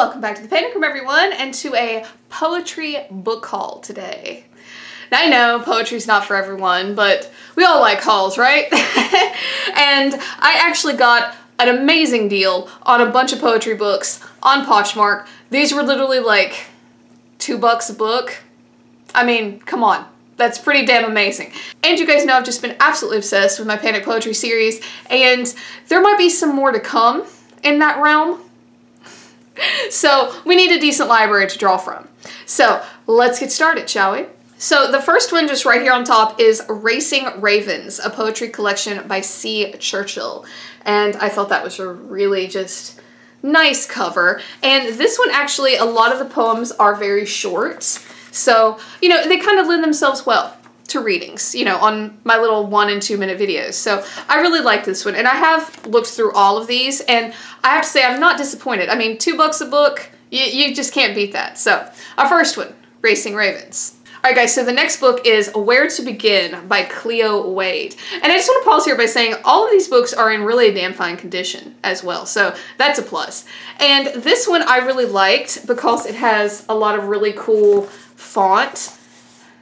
welcome back to the Panic Room, everyone, and to a poetry book haul today. Now, I know poetry's not for everyone, but we all like hauls, right? And I actually got an amazing deal on a bunch of poetry books on Poshmark. These were literally like $2 a book. I mean, come on. That's pretty damn amazing. And you guys know I've just been absolutely obsessed with my Panic Poetry series, and there might be some more to come in that realm. So we need a decent library to draw from. So let's get started, shall we? So the first one just right here on top is Racing Ravens, a poetry collection by Churchhill. And I thought that was a really just nice cover. And this one actually, a lot of the poems are very short. So, you know, they kind of lend themselves well to readings, you know, on my little 1 and 2 minute videos. So I really like this one, and I have looked through all of these, and I have to say I'm not disappointed. I mean, $2 a book, you just can't beat that. So our first one, Racing Ravens. All right, guys, so the next book is Where to Begin by Cleo Wade. And I just want to pause here by saying all of these books are in really damn fine condition as well, so that's a plus. And this one I really liked because it has a lot of really cool font.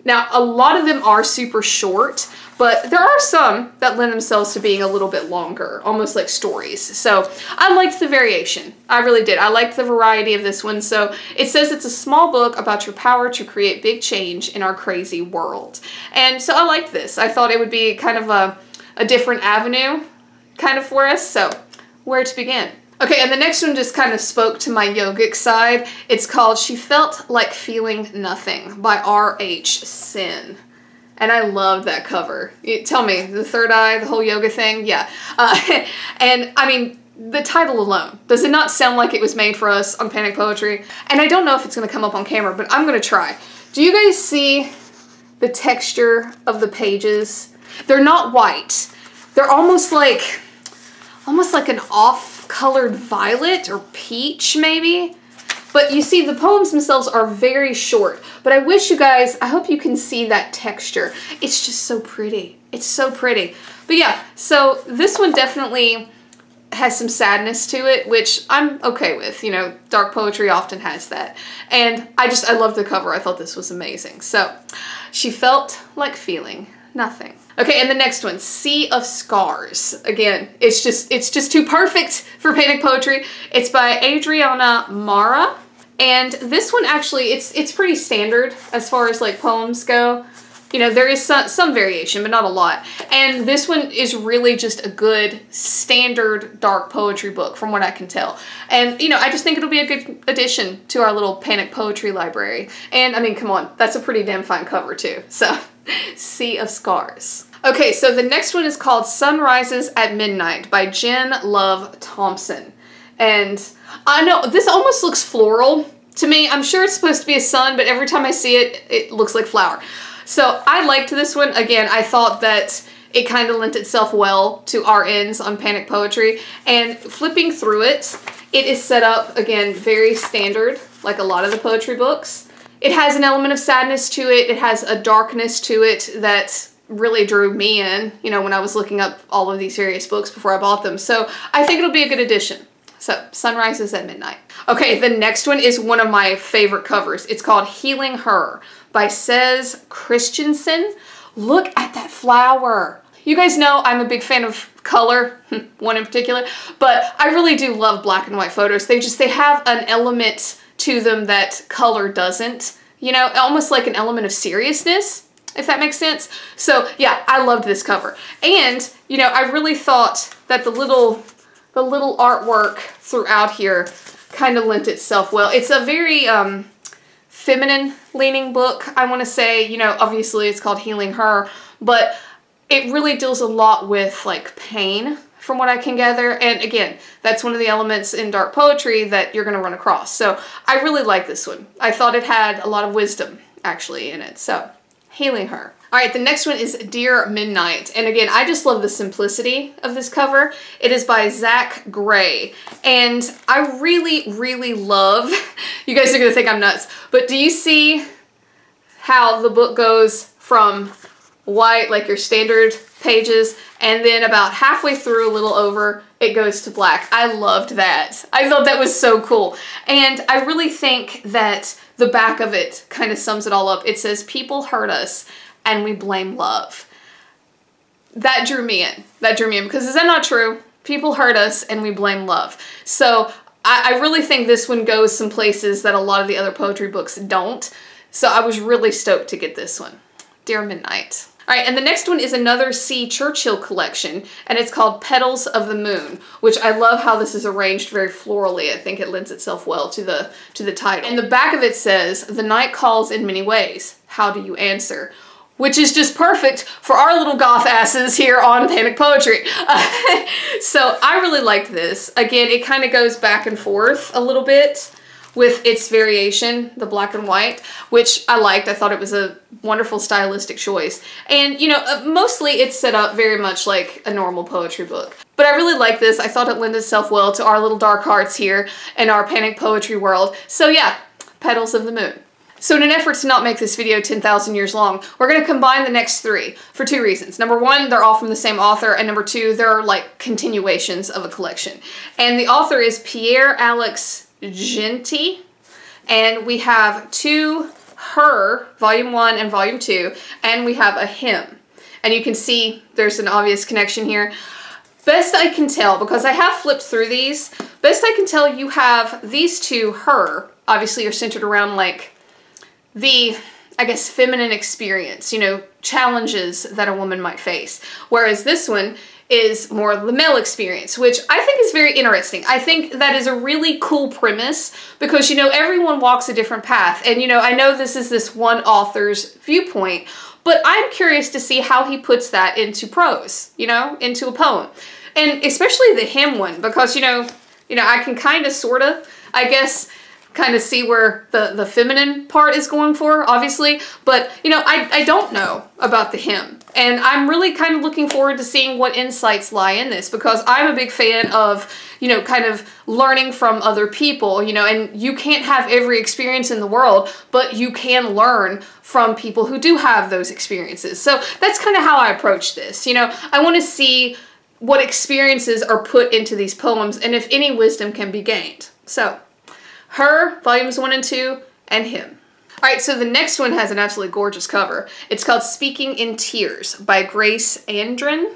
Now, a lot of them are super short, but there are some that lend themselves to being a little bit longer, almost like stories. So I liked the variation. I really did. I liked the variety of this one. So it says it's a small book about your power to create big change in our crazy world. And so I liked this. I thought it would be kind of a different avenue kind of for us. So where to begin? Okay, and the next one just kind of spoke to my yogic side. It's called She Felt Like Feeling Nothing by R.H. Sin. And I loved that cover. Tell me, the third eye, the whole yoga thing? Yeah. And I mean, the title alone, does it not sound like it was made for us on Panic Poetry? And I don't know if it's going to come up on camera, but I'm going to try. Do you guys see the texture of the pages? They're not white. They're almost like an off-colored violet or peach, maybe. But you see, the poems themselves are very short. But I wish you guys, I hope you can see that texture. It's just so pretty. It's so pretty. But yeah, so this one definitely has some sadness to it, which I'm okay with. You know, dark poetry often has that. And I love the cover. I thought this was amazing. So, She Felt Like Feeling Nothing. Okay, and the next one, Sea of Scars. Again, it's just too perfect for Panic Poetry. It's by Adriana Mara. And this one actually, it's pretty standard as far as like poems go. You know, there is some variation, but not a lot. And this one is really just a good standard dark poetry book from what I can tell. And, you know, I just think it'll be a good addition to our little Panic Poetry library. And, I mean, come on, that's a pretty damn fine cover too. So, Sea of Scars. Okay, so the next one is called Sunrises at Midnight by Jen Love Thompson. And I know, this almost looks floral to me. I'm sure it's supposed to be a sun, but every time I see it, it looks like flower. So I liked this one. Again, I thought that it kind of lent itself well to our ends on Panic Poetry. And flipping through it, it is set up, again, very standard, like a lot of the poetry books. It has an element of sadness to it. It has a darkness to it that really drew me in, you know, when I was looking up all of these various books before I bought them. So I think it'll be a good addition. So, Sunrises at Midnight. Okay, the next one is one of my favorite covers. It's called Healing Her by Sez Kristiansen. Look at that flower. You guys know I'm a big fan of color, one in particular, but I really do love black and white photos. They have an element to them that color doesn't, you know, almost like an element of seriousness, if that makes sense. So yeah, I loved this cover. And, you know, I really thought that the little artwork throughout here kind of lent itself well. It's a very feminine leaning book, I want to say. You know, obviously it's called Healing Her, but it really deals a lot with like pain from what I can gather. And again, that's one of the elements in dark poetry that you're going to run across. So I really like this one. I thought it had a lot of wisdom actually in it. So Healing Her. All right, the next one is Dear Midnight. And again, I just love the simplicity of this cover. It is by Zach Gray. And I really, really love, you guys are gonna think I'm nuts, but do you see how the book goes from white, like your standard pages, and then about halfway through, a little over, it goes to black. I loved that. I thought that was so cool. And I really think that the back of it kind of sums it all up. It says, people hurt us and we blame love. That drew me in. That drew me in, because is that not true? People hurt us and we blame love. So I really think this one goes some places that a lot of the other poetry books don't. So I was really stoked to get this one. Dear Midnight. All right, and the next one is another C. Churchhill collection, and it's called Petals of the Moon, which I love how this is arranged very florally. I think it lends itself well to the title. And the back of it says, the night calls in many ways. How do you answer? Which is just perfect for our little goth asses here on Panic Poetry. So I really liked this. Again, it kind of goes back and forth a little bit with its variation, the black and white, which I liked. I thought it was a wonderful stylistic choice. And, you know, mostly it's set up very much like a normal poetry book. But I really like this. I thought it lent itself well to our little dark hearts here in our Panic Poetry world. So yeah, Petals of the Moon. So in an effort to not make this video 10,000 years long, we're going to combine the next three for two reasons. Number one, they're all from the same author, and number two, they're like continuations of a collection. And the author is Pierre Alex Jeanty, and we have two Her, Volume 1 and Volume 2, and we have a him. And you can see there's an obvious connection here. Best I can tell, because I have flipped through these, best I can tell you have these two Her, obviously are centered around like the, I guess, feminine experience, you know, challenges that a woman might face. Whereas this one is more the male experience, which I think is very interesting. I think that is a really cool premise because, you know, everyone walks a different path. And, you know, I know this is this one author's viewpoint, but I'm curious to see how he puts that into prose, you know, into a poem. And especially the hymn one, because, you know, I can kind of, sort of, I guess, kind of see where the feminine part is going for, obviously, but, you know, I don't know about the hymn. And I'm really kind of looking forward to seeing what insights lie in this, because I'm a big fan of, you know, kind of learning from other people, you know, and you can't have every experience in the world, but you can learn from people who do have those experiences. So that's kind of how I approach this. You know, I want to see what experiences are put into these poems and if any wisdom can be gained. So Her, Volumes 1 and 2, and him. Alright, so the next one has an absolutely gorgeous cover. It's called Speaking in Tears by Grace Andren.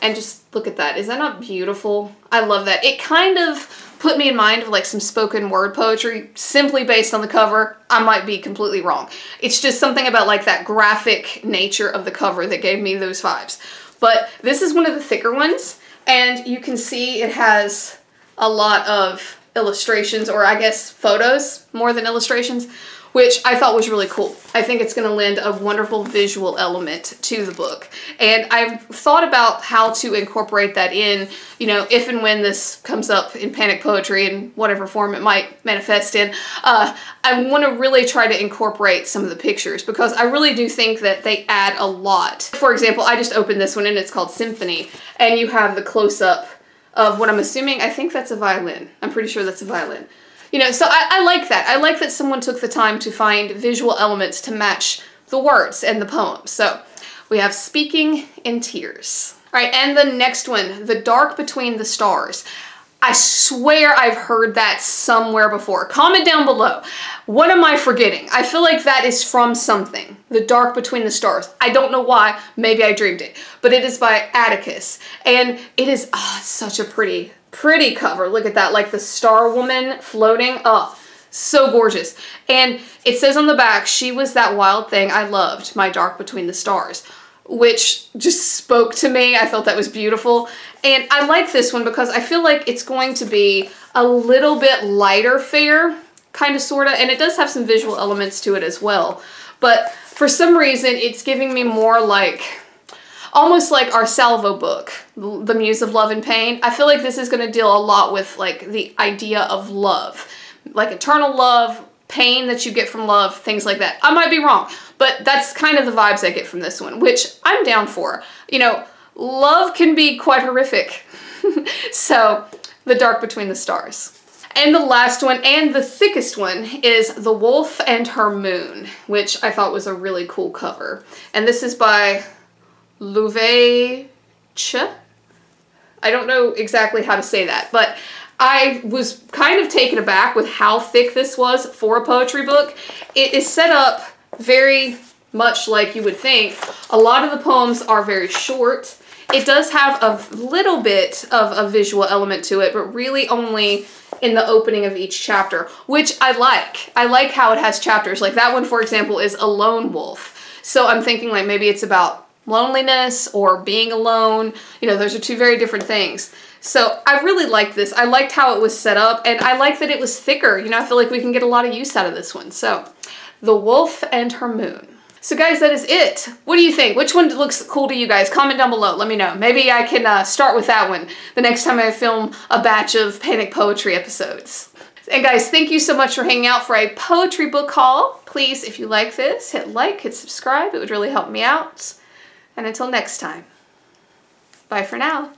And just look at that. Is that not beautiful? I love that. It kind of put me in mind of like some spoken word poetry simply based on the cover. I might be completely wrong. It's just something about like that graphic nature of the cover that gave me those vibes. But this is one of the thicker ones, and you can see it has a lot of illustrations, or I guess photos more than illustrations, which I thought was really cool. I think it's going to lend a wonderful visual element to the book. And I've thought about how to incorporate that in, you know, if and when this comes up in Panic Poetry in whatever form it might manifest in. I want to really try to incorporate some of the pictures because I really do think that they add a lot. For example, I just opened this one and it's called Symphony, and you have the close-up of what I'm assuming, I think that's a violin. I'm pretty sure that's a violin. You know, so I like that. I like that someone took the time to find visual elements to match the words and the poem. So we have Speaking in Tears. All right, and the next one, The Dark Between the Stars. I swear I've heard that somewhere before. Comment down below. What am I forgetting? I feel like that is from something. The Dark Between the Stars. I don't know why. Maybe I dreamed it. But it is by Atticus. And it is such a pretty cover. Look at that. Like the star woman floating. Oh, so gorgeous. And it says on the back, she was that wild thing I loved, my dark between the stars. Which just spoke to me. I thought that was beautiful. And I like this one because I feel like it's going to be a little bit lighter fare, kind of, sort of, and it does have some visual elements to it as well. But for some reason, it's giving me more like, almost like our Salvo book, The Muse of Love and Pain. I feel like this is going to deal a lot with like the idea of love, like eternal love, pain that you get from love, things like that. I might be wrong, but that's kind of the vibes I get from this one, which I'm down for. You know, love can be quite horrific. So, The Dark Between the Stars. And the last one, and the thickest one, is The Wolf and Her Moon, which I thought was a really cool cover. And this is by Louve-ch. I don't know exactly how to say that, but I was kind of taken aback with how thick this was for a poetry book. It is set up very much like you would think. A lot of the poems are very short. It does have a little bit of a visual element to it, but really only in the opening of each chapter, which I like. I like how it has chapters. Like that one, for example, is a lone wolf. So I'm thinking like maybe it's about loneliness or being alone. You know, those are two very different things. So I really liked this. I liked how it was set up, and I like that it was thicker. You know, I feel like we can get a lot of use out of this one. So, The Wolf and Her Moon. So guys, that is it. What do you think? Which one looks cool to you guys? Comment down below. Let me know. Maybe I can start with that one the next time I film a batch of Panic Poetry episodes. And guys, thank you so much for hanging out for a poetry book haul. Please, if you like this, hit like, hit subscribe. It would really help me out. And until next time, bye for now.